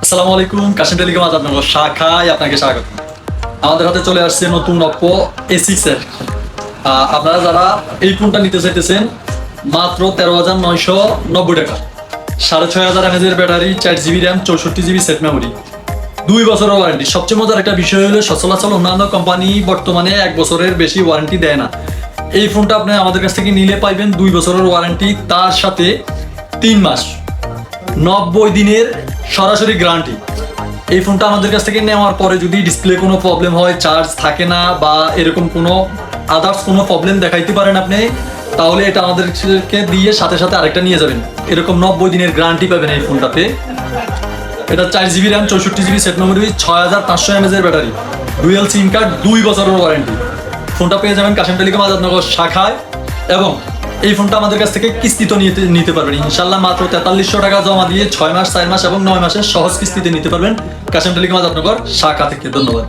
আসসালামু আলাইকুম, কাশিম টেলিকম আজাদনগর শাখায় আপনাকে স্বাগত। আমাদের হাতে চলে আসছে নতুন অপ্পো A6 এর। আপনারা যারা এই ফোনটা নিতে চাইতেছেন মাত্র 13,990 টাকা, 6500 mAh এর battery, 4GB RAM, 64GB set memory, 2 বছরের ওয়ারেন্টি। সবচেয়ে মজার একটা বিষয় হলো সচরাচর অন্যান্য কোম্পানি বর্তমানে 1 বছরের বেশি ওয়ারেন্টি দেয় না। এই ফোনটা আপনি আমাদের কাছ থেকে নিলে পাইবেন 2 বছরের ওয়ারেন্টি, তার সাথে 3 মাস 90 দিনের সরাসরি গ্যারান্টি। এই ফোনটা আমাদের কাছ থেকে নেওয়ার পরে যদি ডিসপ্লে কোনো প্রবলেম হয়, চার্জ থাকে না বা এরকম কোনো আদার্স কোনো প্রবলেম দেখাইতে পারেন আপনি, তাহলে এটা আমাদেরকে দিয়ে সাথে সাথে আরেকটা নিয়ে যাবেন। এরকম 90 দিনের গ্যারান্টি পাবেন এই ফোনটাতে। এটা 4GB RAM, 64GB set memory, 6500 mAh এর ব্যাটারি, ডুয়েল সিম কার্ড, 2 বছরের ওয়ারেন্টি। ফোনটা পেয়ে যাবেন কাশিম টেলিকম আজাদনগর শাখায়। এবং এই ফোনটা আমাদের কাছ থেকে কিস্তিতে নিতে পারবেন ইনশাল্লাহ। মাত্র 4300 টাকা জমা দিয়ে 6 মাস, 4 মাস এবং 9 মাসের সহজ কিস্তিতে নিতে পারবেন কাশিম টেলিকম আজাদনগর শাখা থেকে। ধন্যবাদ।